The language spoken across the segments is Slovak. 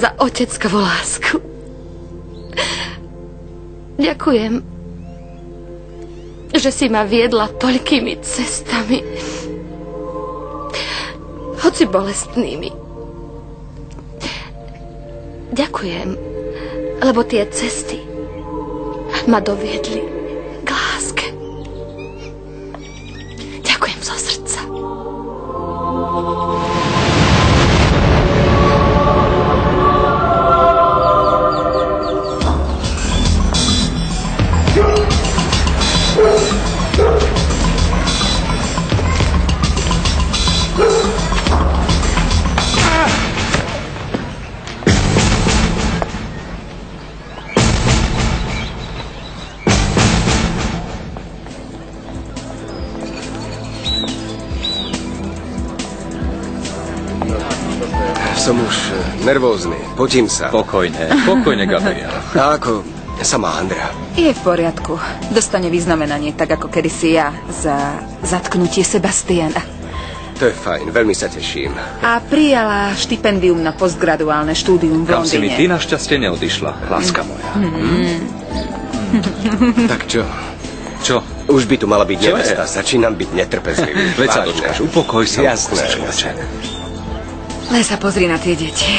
za oteckovú lásku. Ďakujem, že si ma viedla toľkými cestami, hoci bolestnými. Ďakujem, lebo tie cesty ma doviedli k láske. Ďakujem zo srdca. Som už nervózny, potím sa. Pokojne, Gabriel. A ako sa má Andrea? Je v poriadku. Dostane vyznamenanie, tak ako kedysi ja, za zatknutie Sebastiana. To je fajn, veľmi sa teším. A prijala štipendium na postgraduálne štúdium v Kam si mi Londýne. ty našťastie neodišla, láska moja. Tak čo? Čo? Už by tu mala byť Čo nevesta, začínam byť netrpezlivý. Veď sa Vážne. dočkáš, upokoj sa. Jasné. Len sa pozri na tie deti.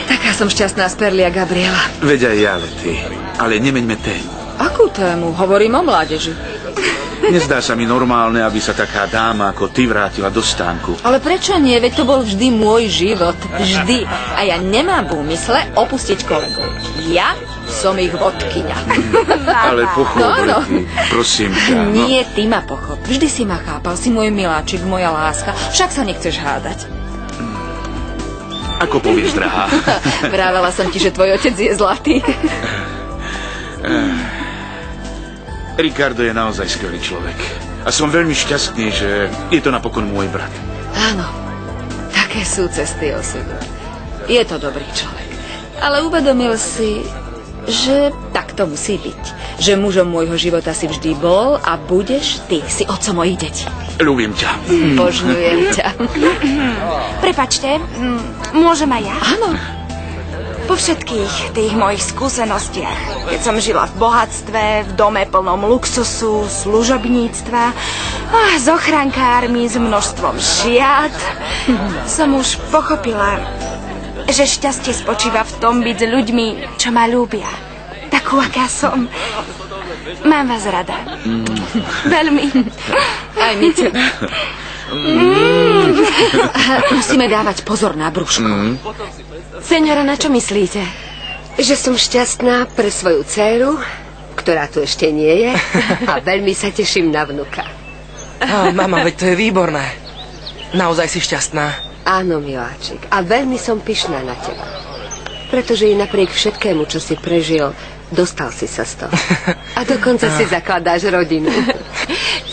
Taká som šťastná z Perlia Gabriela. Veď aj ja, Lety. Ale nemeňme tému. Akú tému? Hovorím o mládeži. Nezdá sa mi normálne, aby sa taká dáma ako ty vrátila do stánku. Ale prečo nie? Veď to bol vždy môj život. Vždy. A ja nemám v úmysle opustiť kolegov. Ja som ich vodkyňa. Ale pochop, No. Lety. Prosím ťa. No. Nie, ty ma pochop. Vždy si ma chápal. Si môj miláčik, moja láska. Však sa nechceš hádať. Ako povieš, drahá? Vravela som ti, že tvoj otec je zlatý. Ricardo je naozaj skvelý človek. A som veľmi šťastný, že je to napokon môj brat. Áno, také sú cesty osudu. Je to dobrý človek. Ale uvedomil si, že tak to musí byť. Že mužom môjho života si vždy bol a budeš ty. Si otcom mojich detí. Ľúbim ťa. Božňujem ťa. Prepačte, môžem aj ja? Áno. Po všetkých tých mojich skúsenostiach, keď som žila v bohatstve, v dome plnom luxusu, služobníctva, s ochrankármi, s množstvom šiat, som už pochopila, že šťastie spočíva v tom byť s ľuďmi, čo ma ľúbia. Takú, aká som. Mám vás rada. Veľmi. Aj my teba. Musíme dávať pozor na brúško. Seňora, na čo myslíte? Že som šťastná pre svoju dcéru, ktorá tu ešte nie je, a veľmi sa teším na vnuka. Mama, veď to je výborné. Naozaj si šťastná. Áno, miláčik, a veľmi som pyšná na teba. Pretože i napriek všetkému, čo si prežil, dostal si sa z toho. A dokonca si zakladáš rodinu.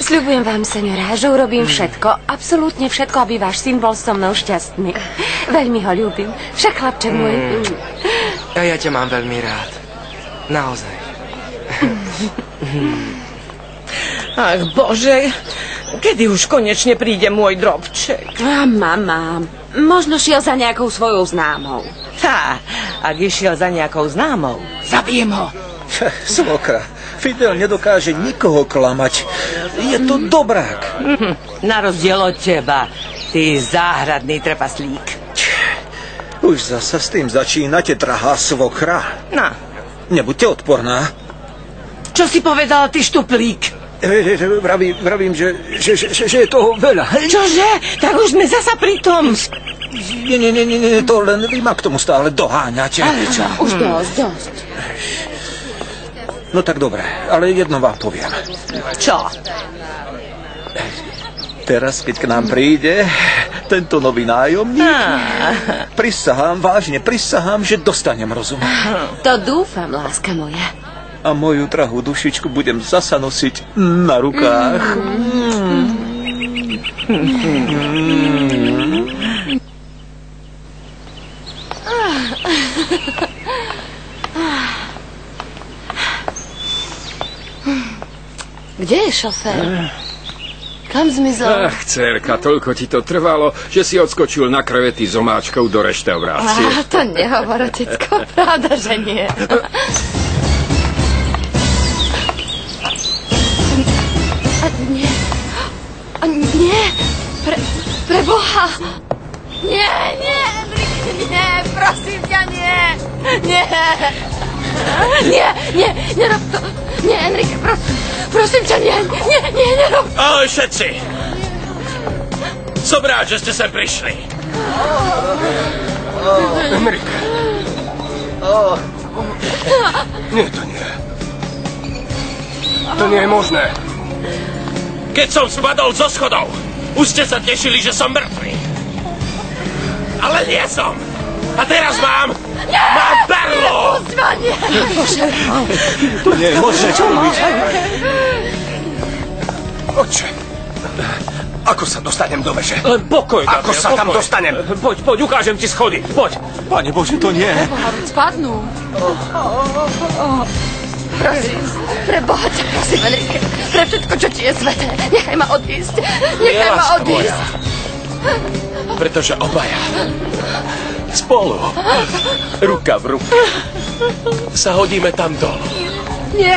Sľubujem vám, seňora, že urobím všetko, absolútne všetko, aby váš syn bol so mnou šťastný. Veľmi ho ľúbim. Však, chlapček môj. A ja ťa mám veľmi rád. Naozaj. Ach, Bože, kedy už konečne príde môj drobček? Mama, možno šiel za nejakou svojou známou. Ak išiel za nejakou známou, zabijem ho. Svokra, Fidel nedokáže nikoho klamať. Je to dobrák. Na rozdiel od teba, ty záhradný trpaslík. Už zasa s tým začínate, drahá svokra. No. Nebuďte odporná. Čo si povedal, ty štuplík? Vravím, že je toho veľa. Čože? Tak už sme zasa pri tom. Nie, to len vy ma k tomu stále doháňate. Ale čo? Už dosť. No tak dobre, ale jedno vám poviem. Čo? Teraz, keď k nám príde tento nový nájomník, prisahám, že dostanem rozum. To dúfam, láska moja. A moju drahú dušičku budem zasa nosiť na rukách. Kde je šofér? Kam zmizol? Ach, dcerka, toľko ti to trvalo, že si odskočil na krevety s omáčkou do reštaurácie. To nehovor, otecko, pravda, že nie. Nie, pre Boha. Nie, Enrique, nie, prosím ťa, nie. Nerob to. Nie, Enrique, prosím ťa, nie, nerob to. Ahoj všetci. Som rád, že ste sem prišli. Enrique. Nie, to nie. To nie je možné. Keď som spadol zo schodov, už ste sa tešili, že som mŕtvý. Ale nie som. A teraz mám Perlu! To nie je možné, čo robíš. Oče, ako sa dostanem do veže? Len pokoj, Gabriel, Ako sa tam dostanem? Poď, ukážem ti schody, poď. Pane Bože, to nie. Spadnú. Prosím, pre Boha ťa prosím, Enrique, pre všetko, čo ti je sveté, nechaj ma odísť. Pretože obaja spolu, ruka v ruke, sa hodíme tam dolu. Nie.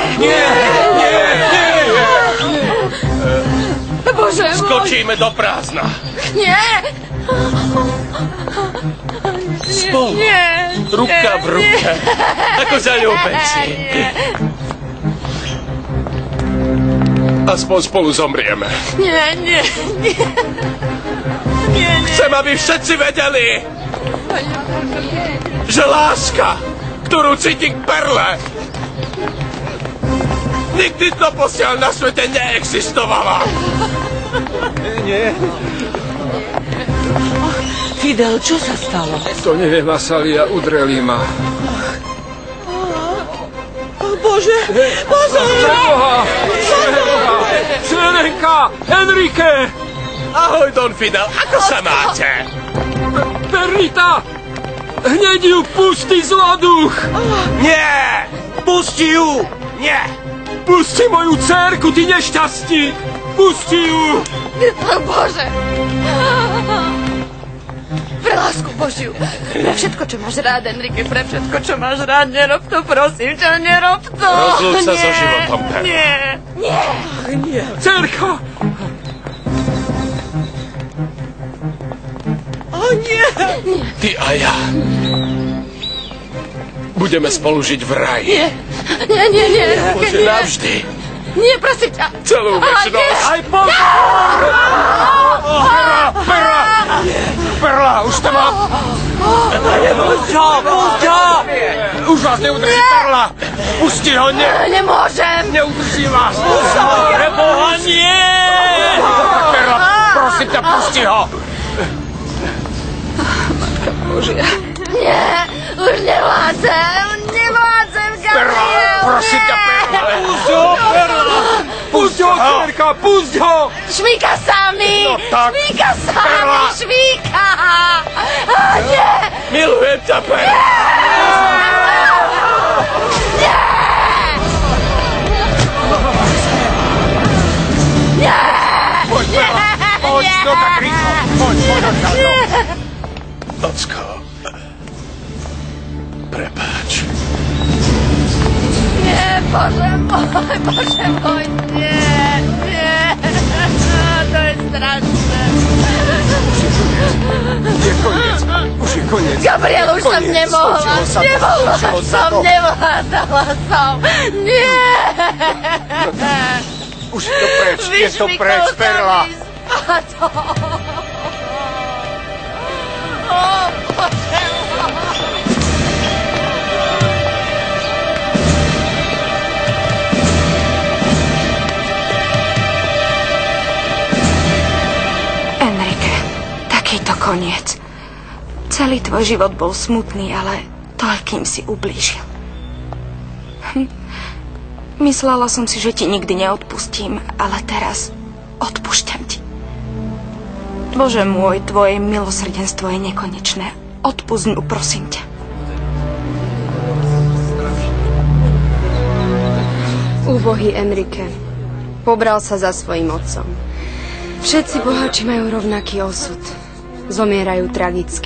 Bože môj. Skočíme do prázdna. Nie. Spolu, ruka v ruke, ako zaľúbenci. Aspoň spolu zomrieme. Nie. Chcem, aby všetci vedeli, že láska, ktorú cítim k Perle, nikdy doposiaľ na svete neexistovala. Nie. Fidel, čo sa stalo? To neviem, Asalia, udreli ma. Bože! Preboha! Serenka! Enrique! Ahoj, Don Fidel, ako sa máte? Perlita! Hneď ju pusti, zloduch! Nie! Pusti ju! Nie! Pusti moju dcérku, ty nešťastník! Pusti ju! Bože! Pre lásku Božiu! Pre všetko, čo máš rád, Enrique, pre všetko, čo máš rád, nerob to, prosím ťa, nerob to! Rozlúč sa so životom, Perla. Nie! Dcérka! Nie! Ty a ja budeme spolu žiť v raji. Nie, Bože, nie. navždy. Nie, prosím ťa. Celú večnosť. Aj Perla, už to mám. Pusť ho! Už vás neudrží Perla. Pusti ho, nie. Nemôžem. Neudrží vás. Preboha, nie! Perla, prosím ťa, pusti ho. Nie, už nevládzem, Gabriel. Prosím ťa, Perla. Pusť ho, dcérka, pusť ho! Švíka sami! No tak, Švíka sami! Perla. Švíka! Nie! Milujem ťa, Perla. Poď, Perla, poď, no tak rýchlo. Poď, Ocko, prepáč. Nie, Bože môj, nie. To je strašné. Je koniec, už je koniec. Gabriel, už som nemohla. Nevládala som. Nie. Už je to preč, je to preč, Perla. A to... Bože môj. Enrique, takýto koniec. Celý tvoj život bol smutný, ale toľkým si ublížil. Myslela som si, že ti nikdy neodpustím, ale teraz odpúšťam ti. Bože môj, tvoje milosrdenstvo je nekonečné. Odpusť mu, prosím ťa. Úbohý Enrique pobral sa za svojím otcom. Všetci boháči majú rovnaký osud. Zomierajú tragicky.